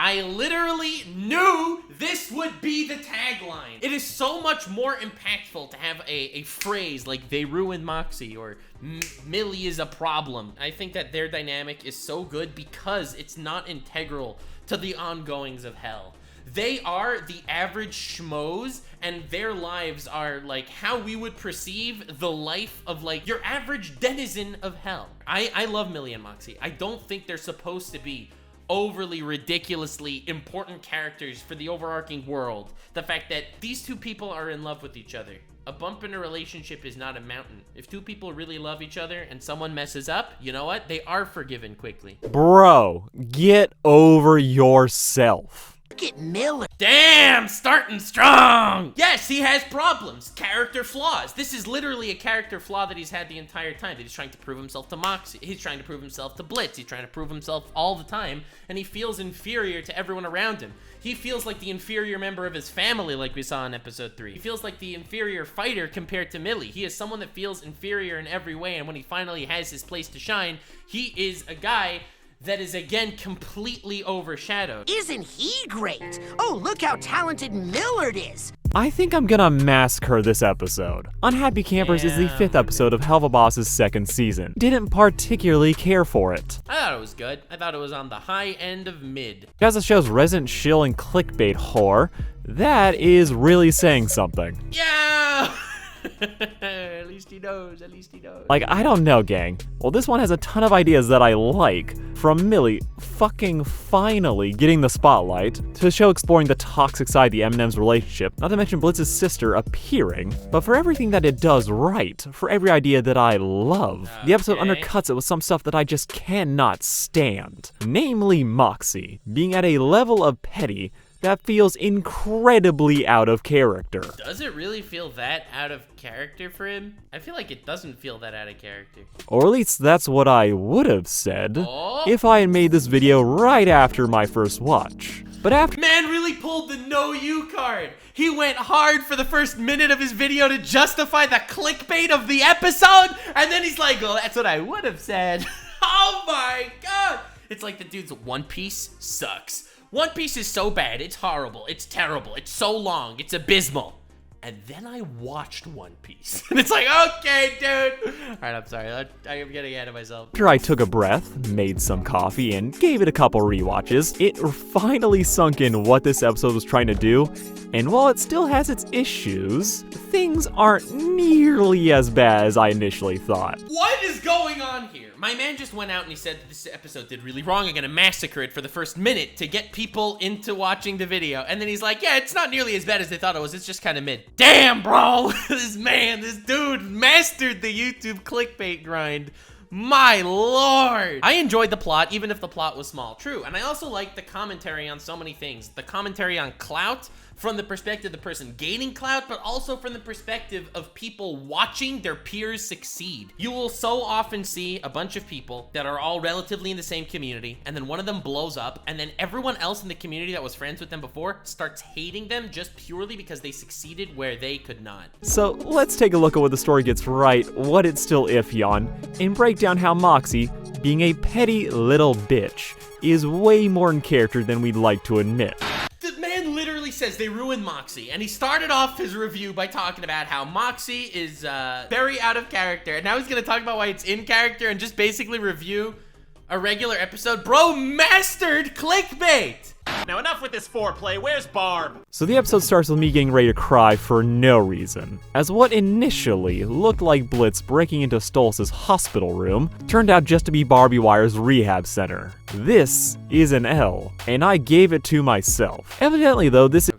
I literally knew this would be the tagline. It is so much more impactful to have a phrase like "they ruined Moxxie" or "Millie is a problem." I think that their dynamic is so good because it's not integral to the ongoings of Hell. They are the average schmoes, and their lives are like how we would perceive the life of like your average denizen of Hell. I love Millie and Moxxie. I don't think they're supposed to be overly ridiculously important characters for the overarching world. The fact that these two people are in love with each other. A bump in a relationship is not a mountain. If two people really love each other and someone messes up, you know what? They are forgiven quickly. Bro, get over yourself. Look at Miller. Damn, starting strong. Yes, he has problems, character flaws. This is literally a character flaw that he's had the entire time. That he's trying to prove himself to Moxxie. He's trying to prove himself to Blitz. He's trying to prove himself all the time, and he feels inferior to everyone around him. He feels like the inferior member of his family, like we saw in episode 3. He feels like the inferior fighter compared to Millie. He is someone that feels inferior in every way, and when he finally has his place to shine, he is a guy that is again completely overshadowed. Isn't he great? Oh, look how talented Millard is. I think I'm gonna massacre this episode. Unhappy Campers is the 5th episode of Helluva Boss' 2nd season. Didn't particularly care for it. I thought it was good. I thought it was on the high end of mid. As the show's resident shill and clickbait whore, that is really saying something. Yeah! At least he knows, at least he knows. Like, I don't know, gang. Well, this one has a ton of ideas that I like. From Millie fucking finally getting the spotlight, to the show exploring the toxic side of the M&M's relationship, not to mention Blitz's sister appearing, but for everything that it does right, for every idea that I love, the episode undercuts it with some stuff that I just cannot stand. Namely Moxxie, being at a level of petty that feels incredibly out of character. Does it really feel that out of character for him? I feel like it doesn't feel that out of character. Or at least that's what I would have said if I had made this video right after my first watch. But after— Man really pulled the no you card. He went hard for the first minute of his video to justify the clickbait of the episode, and then he's like, oh, that's what I would have said. Oh my god. It's like the dude's One Piece sucks. One Piece is so bad, it's horrible, it's terrible, it's so long, it's abysmal. And then I watched One Piece. And it's like, okay, dude. All right, I'm sorry. I'm getting ahead of myself. After I took a breath, made some coffee, and gave it a couple rewatches, it finally sunk in what this episode was trying to do. And while it still has its issues, things aren't nearly as bad as I initially thought. What is going on here? My man just went out and he said that this episode did really wrong. I'm gonna massacre it for the first minute to get people into watching the video. And then he's like, yeah, it's not nearly as bad as they thought it was. It's just kind of mid. Damn, bro. This dude mastered the YouTube clickbait grind. My lord. I enjoyed the plot, even if the plot was small. True. And I also like the commentary on so many things. The commentary on clout, from the perspective of the person gaining clout, but also from the perspective of people watching their peers succeed. You will so often see a bunch of people that are all relatively in the same community, and then one of them blows up, and then everyone else in the community that was friends with them before starts hating them just purely because they succeeded where they could not. So let's take a look at what the story gets right, what it's still iffy on, and break down how Moxxie, being a petty little bitch, is way more in character than we'd like to admit. The man literally says they ruined Moxxie, and he started off his review by talking about how Moxxie is very out of character, and now he's gonna talk about why it's in character and just basically review a regular episode. Bro mastered clickbait! Now enough with this foreplay, where's Barb? So the episode starts with me getting ready to cry for no reason, as what initially looked like Blitz breaking into Stolz's hospital room turned out just to be Barbie Wire's rehab center. This is an L, and I gave it to myself. Evidently though, this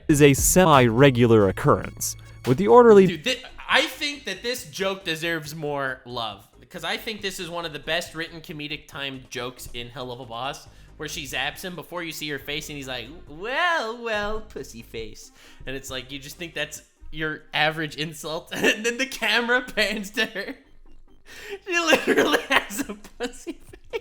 is a semi-regular occurrence, with the orderly— Dude, I think that this joke deserves more love, because I think this is one of the best written comedic timed jokes in Helluva Boss, where she zaps him before you see her face and he's like, well, pussy face. And it's like, you just think that's your average insult, and then the camera pans to her. She literally has a pussy face.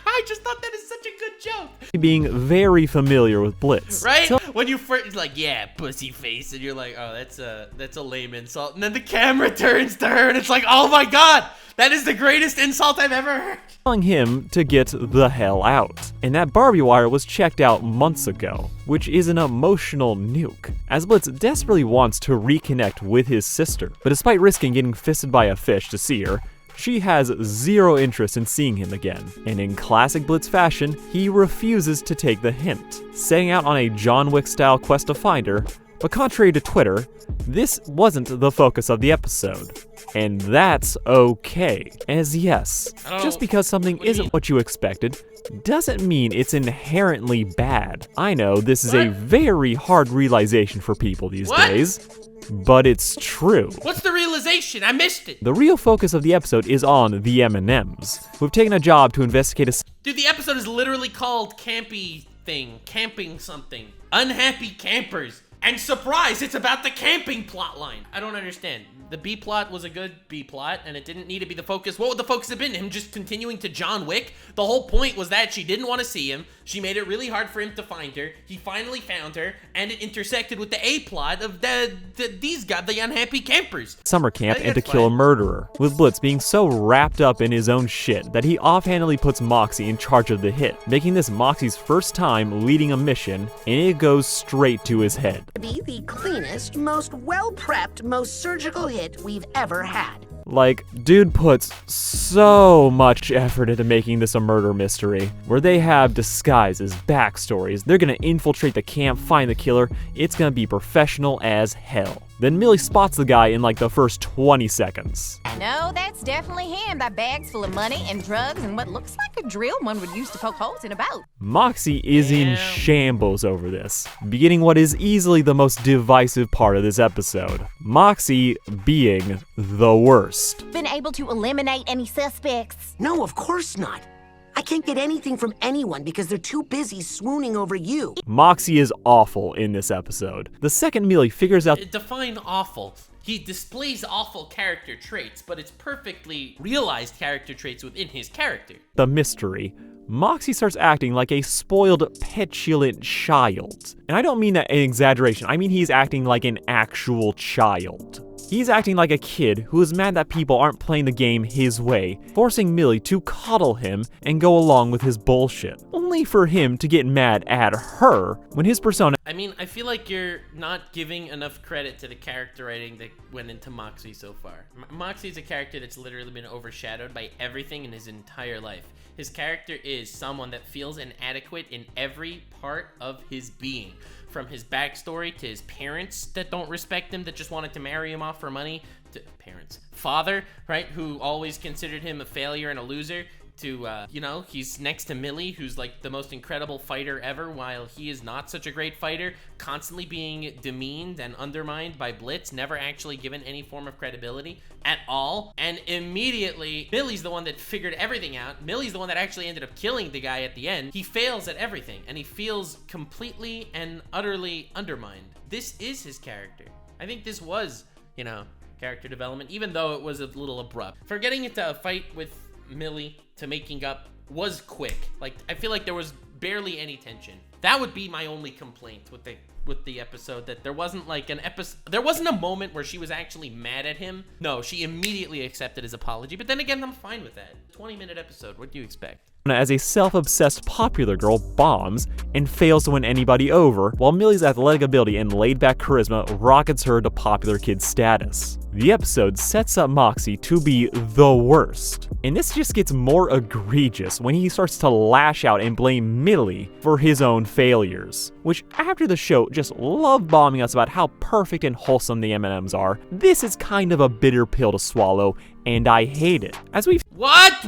I just thought that is such a good joke. being very familiar with Blitz. Right? when you first like, yeah, pussy face, and you're like, oh, that's a lame insult, and then the camera turns to her, and it's like, oh my god, that is the greatest insult I've ever heard. Telling him to get the hell out. And that Barbie wire was checked out months ago, which is an emotional nuke, as Blitz desperately wants to reconnect with his sister. But despite risking getting fisted by a fish to see her, she has zero interest in seeing him again. And in classic Blitz fashion, he refuses to take the hint, setting out on a John Wick-style quest to find her. But contrary to Twitter, this wasn't the focus of the episode. And that's okay, as yes, just because something isn't what you expected doesn't mean it's inherently bad. I know this is a very hard realization for people these days, but it's true. What's the realization? I missed it. The real focus of the episode is on the M&Ms, who've taken a job to investigate a... Dude, the episode is literally called Camping something. Unhappy campers. And surprise, it's about the camping plotline. I don't understand. The B plot was a good B plot, and it didn't need to be the focus. What would the focus have been? Him just continuing to John Wick? The whole point was that she didn't want to see him. She made it really hard for him to find her. He finally found her, and it intersected with the A plot of these guys, the unhappy campers. Summer camp and to kill a murderer, with Blitz being so wrapped up in his own shit that he offhandedly puts Moxxie in charge of the hit, making this Moxxie's first time leading a mission, and it goes straight to his head. Be the cleanest, most well-prepped, most surgical hit we've ever had. Like, dude puts so much effort into making this a murder mystery, where they have disguises, backstories, they're gonna infiltrate the camp, find the killer, it's gonna be professional as hell. Then Millie spots the guy in like the first 20 seconds. No, that's definitely him. That bag's full of money and drugs and what looks like a drill one would use to poke holes in a boat. Moxxie is in shambles over this, beginning what is easily the most divisive part of this episode. Moxxie being the worst. Been able to eliminate any suspects? No, of course not. I can't get anything from anyone because they're too busy swooning over you. Moxxie is awful in this episode. The second Millie figures out... Define awful. He displays awful character traits, but it's perfectly realized character traits within his character. The mystery. Moxxie starts acting like a spoiled, petulant child. And I don't mean that in exaggeration, I mean he's acting like an actual child. He's acting like a kid who is mad that people aren't playing the game his way, forcing Millie to coddle him and go along with his bullshit, only for him to get mad at her when his persona... I mean, I feel like you're not giving enough credit to the character writing that went into Moxxie so far. Moxxie is a character that's literally been overshadowed by everything in his entire life. His character is someone that feels inadequate in every part of his being. From his backstory to his parents that don't respect him, that just wanted to marry him off for money, to parents. Father, right, who always considered him a failure and a loser, to, you know, he's next to Millie, who's like the most incredible fighter ever, while he is not such a great fighter, constantly being demeaned and undermined by Blitz, never actually given any form of credibility at all. And immediately, Millie's the one that figured everything out. Millie's the one that actually ended up killing the guy at the end. He fails at everything, and he feels completely and utterly undermined. This is his character. I think this was, you know, character development, even though it was a little abrupt. For getting into a fight with Millie to making up was quick. Like, I feel like there was barely any tension. That would be my only complaint with the episode, that there wasn't like there wasn't a moment where she was actually mad at him. No, she immediately accepted his apology, but then again, I'm fine with that. 20-minute episode, what do you expect? As a self-obsessed popular girl bombs and fails to win anybody over, while Millie's athletic ability and laid-back charisma rockets her to popular kid status. The episode sets up Moxxie to be the worst, and this just gets more egregious when he starts to lash out and blame Millie for his own failures, which after the show just love bombing us about how perfect and wholesome the M&Ms are, this is kind of a bitter pill to swallow, and I hate it. As we've...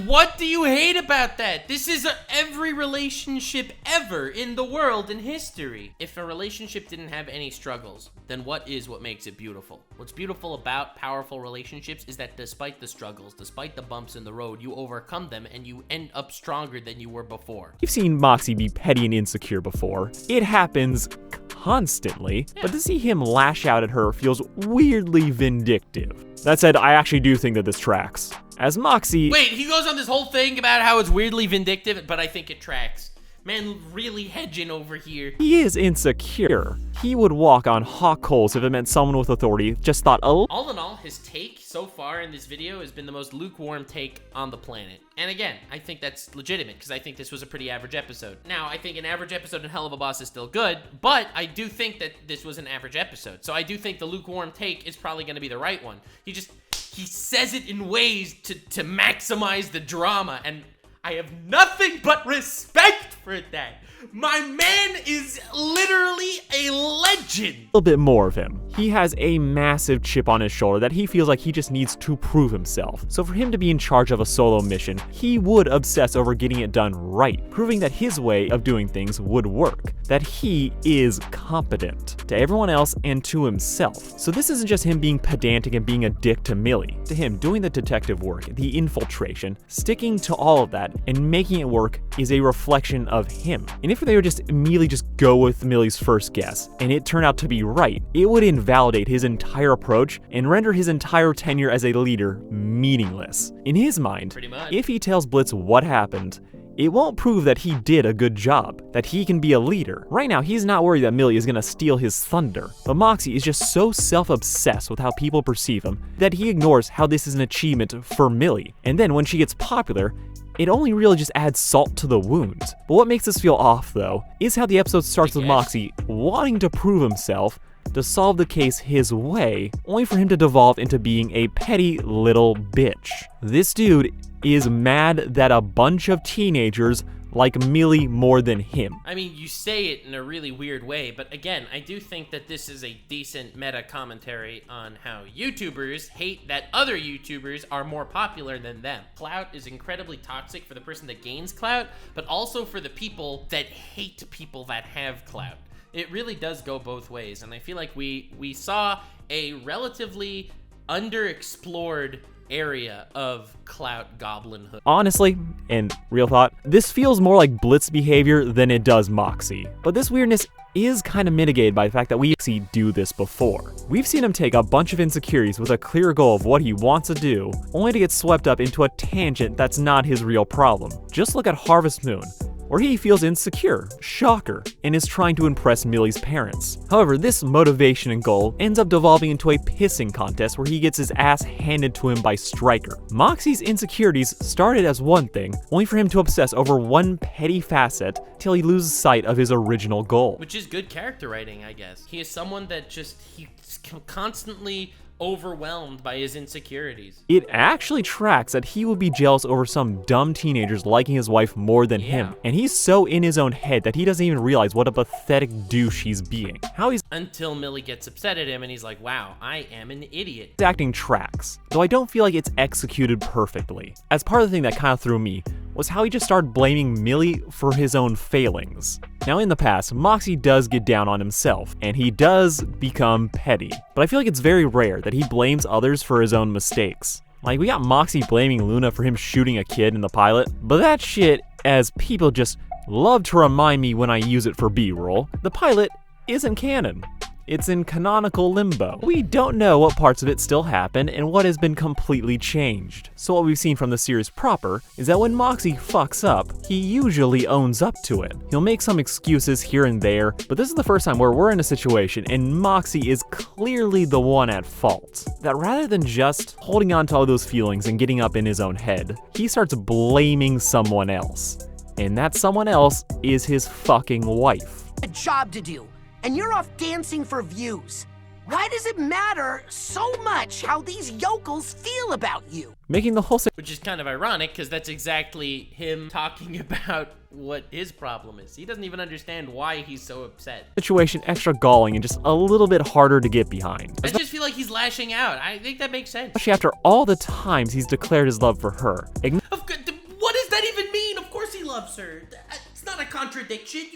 What do you hate about that? This is every relationship ever in the world in history. If a relationship didn't have any struggles, then what makes it beautiful? What's beautiful about powerful relationships is that despite the struggles, despite the bumps in the road, you overcome them and you end up stronger than you were before. You've seen Moxxie be petty and insecure before. It happens constantly, but to see him lash out at her feels weirdly vindictive. That said, I actually do think that this tracks. As Moxxie... Wait, he goes on this whole thing about how it's weirdly vindictive, but I think it tracks. Man really hedging over here. He is insecure. He would walk on hot coals if it meant someone with authority just thought a All in all, his take so far in this video has been the most lukewarm take on the planet. And again, I think that's legitimate because I think this was a pretty average episode. Now, I think an average episode in Helluva Boss is still good, but I do think that this was an average episode. So I do think the lukewarm take is probably going to be the right one. He says it in ways to maximize the drama, and I have nothing but respect for that. My man is literally a legend. little bit more of him. He has a massive chip on his shoulder that he feels like he just needs to prove himself. So for him to be in charge of a solo mission, he would obsess over getting it done right, proving that his way of doing things would work, that he is competent to everyone else and to himself. So this isn't just him being pedantic and being a dick to Millie. To him, doing the detective work, the infiltration, sticking to all of that and making it work is a reflection of him. And if they would just immediately just go with Millie's first guess, and it turned out to be right, it would invalidate his entire approach and render his entire tenure as a leader meaningless. In his mind, Pretty much. if he tells Blitz what happened, it won't prove that he did a good job, that he can be a leader. Right now, he's not worried that Millie is gonna steal his thunder, but Moxxie is just so self-obsessed with how people perceive him that he ignores how this is an achievement for Millie. And then when she gets popular, it only really just adds salt to the wounds. But what makes this feel off, though, is how the episode starts with Moxxie wanting to prove himself, to solve the case his way, only for him to devolve into being a petty little bitch. This dude is mad that a bunch of teenagers like Millie more than him. I mean, you say it in a really weird way, but again, I do think that this is a decent meta commentary on how YouTubers hate that other YouTubers are more popular than them. Clout is incredibly toxic for the person that gains clout, but also for the people that hate people that have clout. It really does go both ways, and I feel like we saw a relatively underexplored area of clout goblinhood. Honestly, and real thought, this feels more like Blitz behavior than it does Moxxie. But this weirdness is kind of mitigated by the fact that we've seen do this before. We've seen him take a bunch of insecurities with a clear goal of what he wants to do, only to get swept up into a tangent that's not his real problem. Just look at Harvest Moon, where he feels insecure, shocker, and is trying to impress Millie's parents. However, this motivation and goal ends up devolving into a pissing contest where he gets his ass handed to him by Stryker. Moxxie's insecurities started as one thing, only for him to obsess over one petty facet till he loses sight of his original goal. Which is good character writing, I guess. He is someone that he's constantly overwhelmed by his insecurities. It actually tracks that he would be jealous over some dumb teenagers liking his wife more than him, and he's so in his own head that he doesn't even realize what a pathetic douche he's being. How he's Until Millie gets upset at him and he's like, wow, I am an idiot. acting tracks, though I don't feel like it's executed perfectly. As part of the thing that kind of threw me was how he just started blaming Millie for his own failings. Now in the past, Moxxie does get down on himself, and he does become petty, but I feel like it's very rare that he blames others for his own mistakes. Like, we got Moxxie blaming Luna for him shooting a kid in the pilot, but that shit, as people just love to remind me when I use it for B-roll, the pilot isn't canon. It's in canonical limbo. We don't know what parts of it still happen and what has been completely changed. So what we've seen from the series proper is that when Moxxie fucks up, he usually owns up to it. He'll make some excuses here and there, but this is the first time where we're in a situation and Moxxie is clearly the one at fault. That rather than just holding on to all those feelings and getting up in his own head, he starts blaming someone else. And that someone else is his fucking wife. A job to do, and you're off dancing for views. Why does it matter so much how these yokels feel about you? Making the whole Which is kind of ironic because that's exactly him talking about what his problem is. He doesn't even understand why he's so upset. situation extra galling and just a little bit harder to get behind. I just feel like he's lashing out. I think that makes sense. Especially after all the times he's declared his love for her. What does that even mean? Of course he loves her. It's not a contradiction.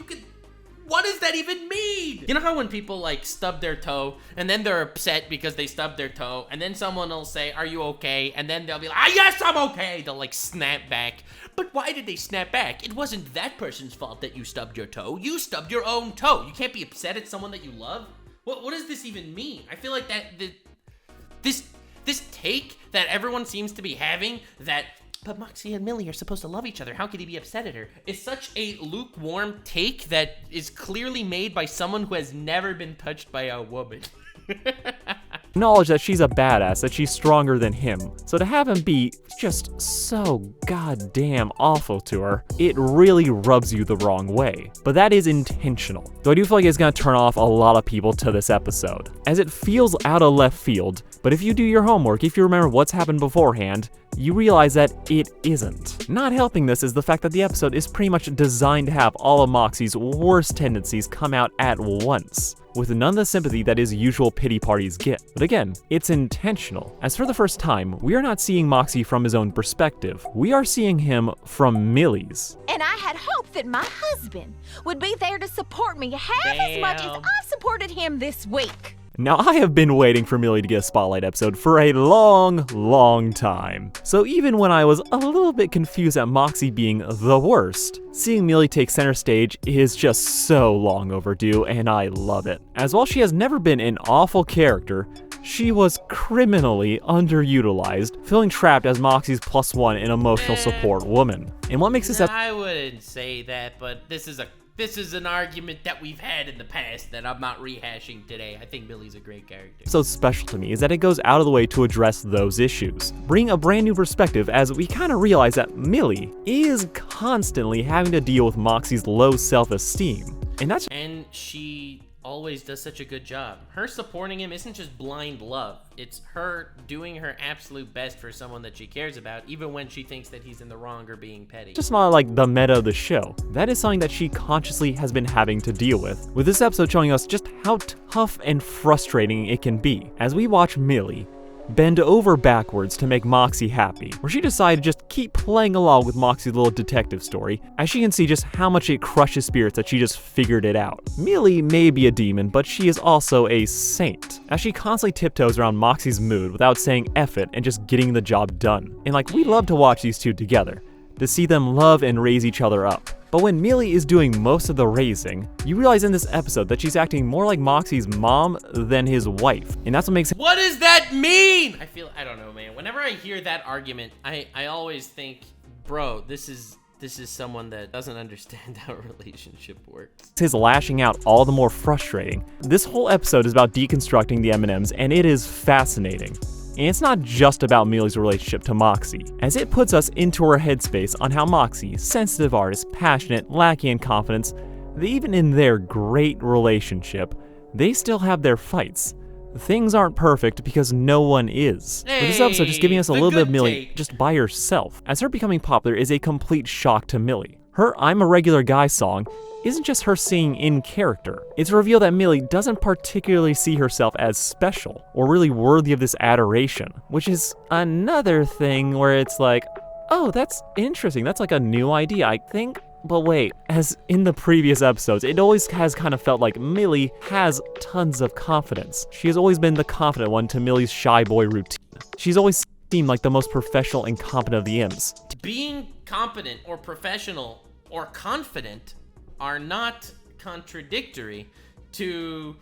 What does that even mean? You know how when people like stub their toe and then they're upset because they stubbed their toe and then someone will say, are you okay? And then they'll be like, yes, I'm okay. They'll like snap back. But why did they snap back? It wasn't that person's fault that you stubbed your toe. You stubbed your own toe. You can't be upset at someone that you love. What does this even mean? I feel like this take that everyone seems to be having, that but Moxxie and Millie are supposed to love each other. How could he be upset at her? It's such a lukewarm take that is clearly made by someone who has never been touched by a woman. Acknowledge that she's a badass, that she's stronger than him. So to have him be just so goddamn awful to her, it really rubs you the wrong way. But that is intentional. Though I do feel like it's gonna turn off a lot of people to this episode, as it feels out of left field, but if you do your homework, if you remember what's happened beforehand, you realize that it isn't. Not helping this is the fact that the episode is pretty much designed to have all of Moxxie's worst tendencies come out at once, with none of the sympathy that his usual pity parties get. But again, it's intentional, as for the first time, we are not seeing Moxxie from his own perspective. We are seeing him from Millie's. And I had hoped that my husband would be there to support me half as much as I've supported him this week. Now, I have been waiting for Millie to get a Spotlight episode for a long time. So even when I was a little bit confused at Moxxie being the worst, seeing Millie take center stage is just so long overdue, and I love it. As while she has never been an awful character, she was criminally underutilized, feeling trapped as Moxxie's +1 in emotional support woman. And what makes this I wouldn't say that, but this is an argument that we've had in the past that I'm not rehashing today. I think Millie's a great character. so special to me is that it goes out of the way to address those issues, bring a brand new perspective as we kind of realize that Millie is constantly having to deal with Moxxie's low self-esteem. And she always does such a good job. Her supporting him isn't just blind love. It's her doing her absolute best for someone that she cares about, even when she thinks that he's in the wrong or being petty. just not like the meta of the show. That is something that she consciously has been having to deal with this episode showing us just how tough and frustrating it can be as we watch Millie bend over backwards to make Moxxie happy, where she decided to just keep playing along with Moxxie's little detective story, as she can see just how much it crushes spirits that she just figured it out. Millie may be a demon, but she is also a saint, as she constantly tiptoes around Moxxie's mood without saying F it and just getting the job done. And like, we love to watch these two together, to see them love and raise each other up. But when Millie is doing most of the raising, you realize in this episode that she's acting more like Moxxie's mom than his wife. And that's what makes it— What does that mean? I don't know, man. Whenever I hear that argument, I always think, bro, this is someone that doesn't understand how a relationship works. his lashing out all the more frustrating. This whole episode is about deconstructing the M&Ms, and it is fascinating. And it's not just about Millie's relationship to Moxxie, as it puts us into her headspace on how Moxxie, sensitive artist, passionate, lacking in confidence, even in their great relationship, they still have their fights. Things aren't perfect because no one is. But this episode just giving us a little bit of Millie just by herself, as her becoming popular is a complete shock to Millie. Her "I'm a Regular Guy" song isn't just her singing in character. It's revealed that Millie doesn't particularly see herself as special or really worthy of this adoration, which is another thing where it's like, oh, that's interesting. That's like a new idea, I think. But wait, as in the previous episodes, it always has kind of felt like Millie has tons of confidence. She has always been the confident one to Millie's shy boy routine. She's always seemed like the most professional and competent of the M's. Being competent or professional or confident are not contradictory to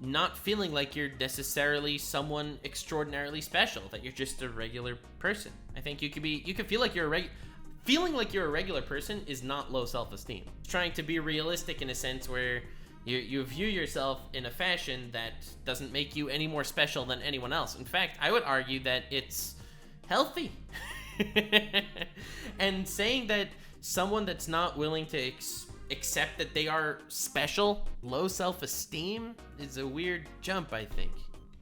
not feeling like you're necessarily someone extraordinarily special, that you're just a regular person. I think you could feel like you're feeling like you're a regular person is not low self-esteem. Trying to be realistic in a sense where you view yourself in a fashion that doesn't make you any more special than anyone else. In fact, I would argue that it's healthy. And saying that someone that's not willing to accept that they are special, low self-esteem, is a weird jump, I think.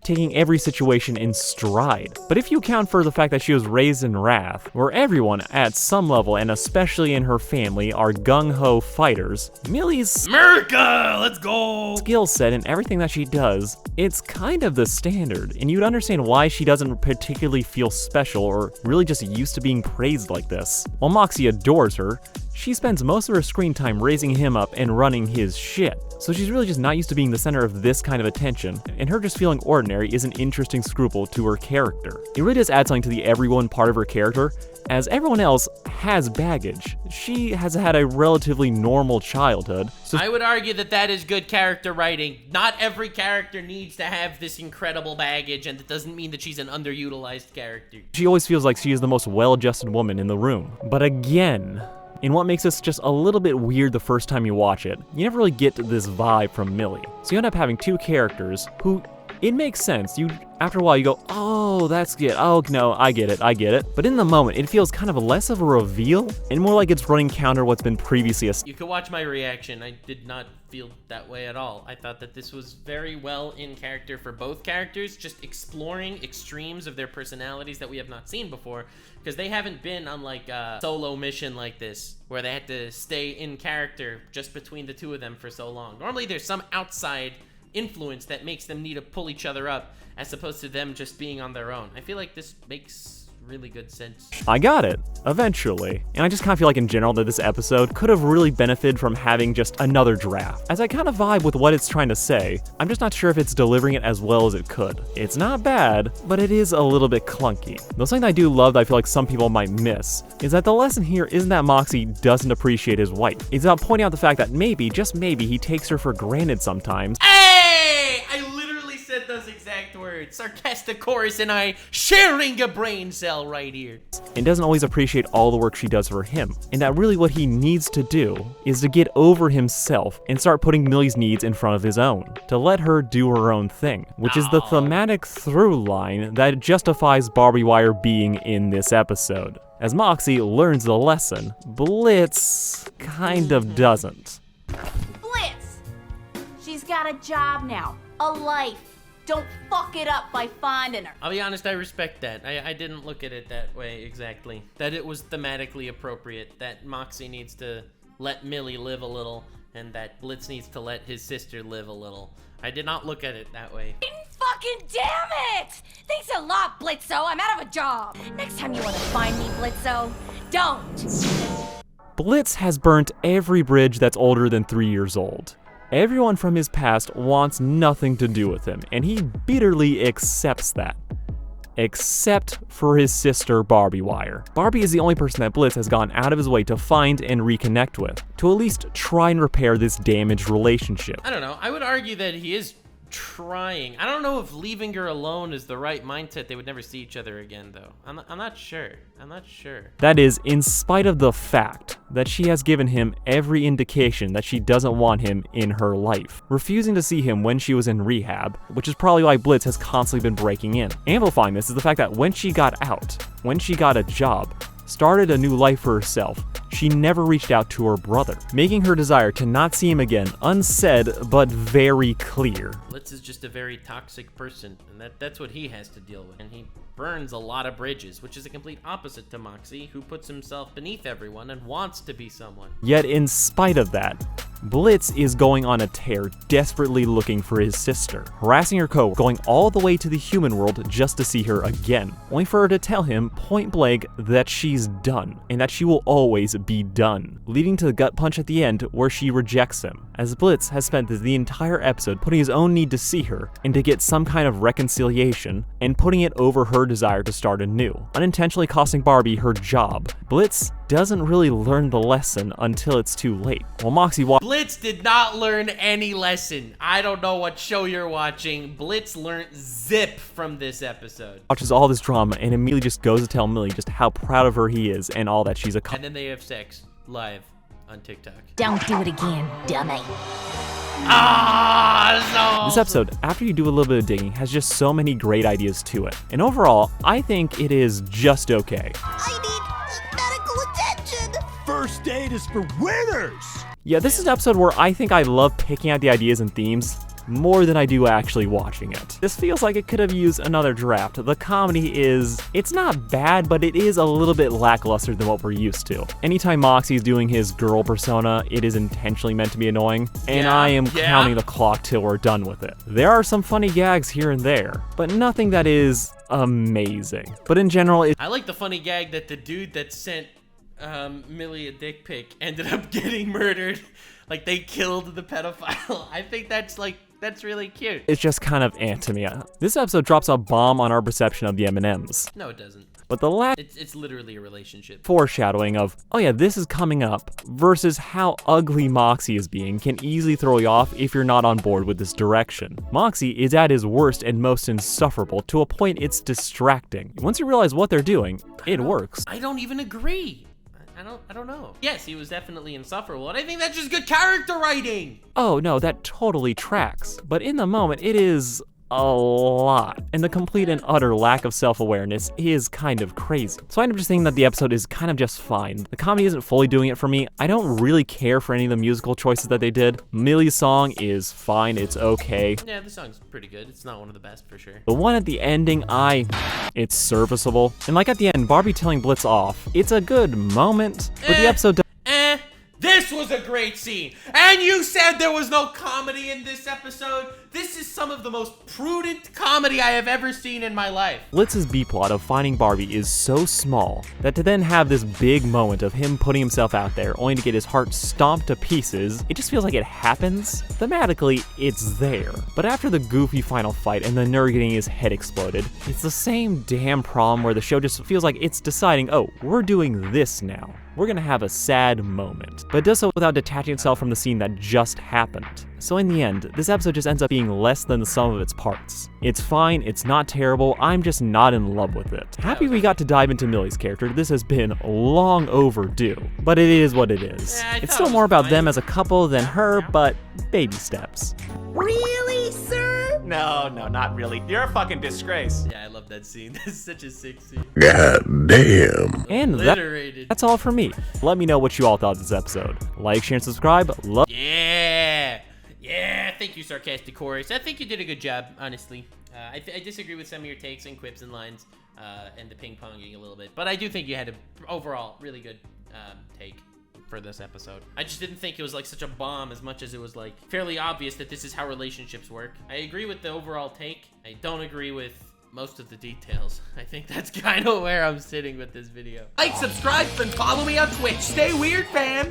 Taking every situation in stride. But if you account for the fact that she was raised in Wrath, where everyone at some level, and especially in her family, are gung-ho fighters, Millie's America, let's go! skill set and everything that she does, it's kind of the standard, and you'd understand why she doesn't particularly feel special or really just used to being praised like this. While Moxxie adores her, she spends most of her screen time raising him up and running his shit. So she's really just not used to being the center of this kind of attention, and her just feeling ordinary is an interesting scruple to her character. It really does add something to the everyone part of her character, as everyone else has baggage. She has had a relatively normal childhood. So I would argue that that is good character writing. Not every character needs to have this incredible baggage, and that doesn't mean that she's an underutilized character. she always feels like she is the most well-adjusted woman in the room. But again, in what makes this just a little bit weird the first time you watch it, you never really get this vibe from Millie. So you end up having two characters who, it makes sense. After a while you go, oh, that's good. Oh, no, I get it. But in the moment, it feels kind of less of a reveal and more like it's running counter what's been previously You can watch my reaction. I did not feel that way at all. I thought that this was very well in character for both characters, just exploring extremes of their personalities that we have not seen before, because they haven't been on like a solo mission like this, where they had to stay in character just between the two of them for so long. Normally there's some outside influence that makes them need to pull each other up, as opposed to them just being on their own. I feel like this makes really good sense. I got it, eventually. And I just kind of feel like in general that this episode could have really benefited from having just another draft. As I kind of vibe with what it's trying to say, I'm just not sure if it's delivering it as well as it could. It's not bad, but it is a little bit clunky. Though something I do love that I feel like some people might miss is that the lesson here isn't that Moxxie doesn't appreciate his wife. It's about pointing out the fact that maybe, just maybe, he takes her for granted sometimes. Hey! I literally said those exact words. Sarcastic chorus and I sharing a brain cell right here. And doesn't always appreciate all the work she does for him. And that really what he needs to do is to get over himself and start putting Millie's needs in front of his own. To let her do her own thing, which is the thematic through line that justifies Barbie Wire being in this episode. As Moxxie learns the lesson, Blitz kind of doesn't. Blitz! She's got a job now, a life. Don't fuck it up by finding her. I'll be honest, I respect that. I didn't look at it that way exactly. That it was thematically appropriate. That Moxxie needs to let Millie live a little, and that Blitz needs to let his sister live a little. I did not look at it that way. Fucking damn it! Thanks a lot, Blitzo. I'm out of a job. Next time you want to find me, Blitzo, don't. Blitz has burnt every bridge that's older than 3 years old. Everyone from his past wants nothing to do with him, and he bitterly accepts that. Except for his sister, Barbie Wire. Barbie is the only person that Blitz has gone out of his way to find and reconnect with, to at least try and repair this damaged relationship. I don't know. I would argue that he is trying. I don't know if leaving her alone is the right mindset. They would never see each other again, though. I'm not sure. I'm not sure. That is, in spite of the fact that she has given him every indication that she doesn't want him in her life, refusing to see him when she was in rehab, which is probably why Blitz has constantly been breaking in. Amplifying this is the fact that when she got out, when she got a job, started a new life for herself, she never reached out to her brother, making her desire to not see him again unsaid but very clear. Blitz is just a very toxic person, and that's what he has to deal with. And he burns a lot of bridges, which is a complete opposite to Moxxie, who puts himself beneath everyone and wants to be someone. Yet in spite of that, Blitz is going on a tear, desperately looking for his sister, harassing her coworker, going all the way to the human world just to see her again, only for her to tell him point blank that she's done, and that she will always be done, leading to the gut punch at the end where she rejects him, as Blitz has spent the entire episode putting his own need to see her and to get some kind of reconciliation, and putting it over her desire to start anew, unintentionally costing Barbie her job. Blitz doesn't really learn the lesson until it's too late. While Moxxie Blitz did not learn any lesson. I don't know what show you're watching. Blitz learned zip from this episode. Watches all this drama and immediately just goes to tell Millie just how proud of her he is and all that she's accomplished. And then they have sex live on TikTok. Don't do it again, dummy. This episode, after you do a little bit of digging, has just so many great ideas to it. And overall, I think it is just okay. I need medical attention. First aid is for winners! Yeah, this is an episode where I think I love picking out the ideas and themes more than I do actually watching it. This feels like it could have used another draft. The comedy it's not bad, but it is a little bit lackluster than what we're used to. Anytime Moxxie is doing his girl persona, it is intentionally meant to be annoying, and I am counting the clock till we're done with it. There are some funny gags here and there, but nothing that is amazing. But in general, I like the funny gag that the dude that sent Millie a dick pic ended up getting murdered. Like, they killed the pedophile. I think that's really cute. It's just kind of to me. This episode drops a bomb on our perception of the M&Ms. No, it doesn't. But the last It's literally a relationship. foreshadowing of, oh yeah, this is coming up, versus how ugly Moxxie is being can easily throw you off if you're not on board with this direction. Moxxie is at his worst and most insufferable to a point it's distracting. Once you realize what they're doing, it works. I don't even agree. I don't know. Yes, he was definitely insufferable, and I think that's just good character writing. Oh no, that totally tracks. But in the moment, it is a lot, and the complete and utter lack of self-awareness is kind of crazy. So I end up just thinking that the episode is kind of just fine. The comedy isn't fully doing it for me. I don't really care for any of the musical choices that they did. Millie's song is fine, it's okay. Yeah, the song's pretty good. It's not one of the best for sure. The one at the ending, it's serviceable. And like at the end, Barbie telling Blitz off, it's a good moment, but the episode This was a great scene. And you said there was no comedy in this episode. This is some of the most prudent comedy I have ever seen in my life. Blitz's B-plot of finding Barbie is so small that to then have this big moment of him putting himself out there only to get his heart stomped to pieces, it just feels like it happens. Thematically, it's there. But after the goofy final fight and the nerd getting his head exploded, it's the same damn problem where the show just feels like it's deciding, oh, we're doing this now. We're gonna have a sad moment, but it does so without detaching itself from the scene that just happened. So in the end, this episode just ends up being less than the sum of its parts. It's fine, it's not terrible, I'm just not in love with it. Happy we got to dive into Millie's character. This has been long overdue, but it is what it is. It's still more about them as a couple than her, but baby steps. Really, sir? No, not really. You're a fucking disgrace. Yeah, I love that scene. That's such a sick scene. God damn. And Obliterated. that's all for me. Let me know what you all thought of this episode. Like, share, and subscribe. Love. Yeah, thank you, Sarcastic Chorus. I think you did a good job, honestly. I disagree with some of your takes and quips and lines, and the ping-ponging a little bit, but I do think you had an overall really good take for this episode. I just didn't think it was like such a bomb as much as it was like fairly obvious that this is how relationships work. I agree with the overall take. I don't agree with most of the details. I think that's kind of where I'm sitting with this video. Like, subscribe, and follow me on Twitch. Stay weird, fam!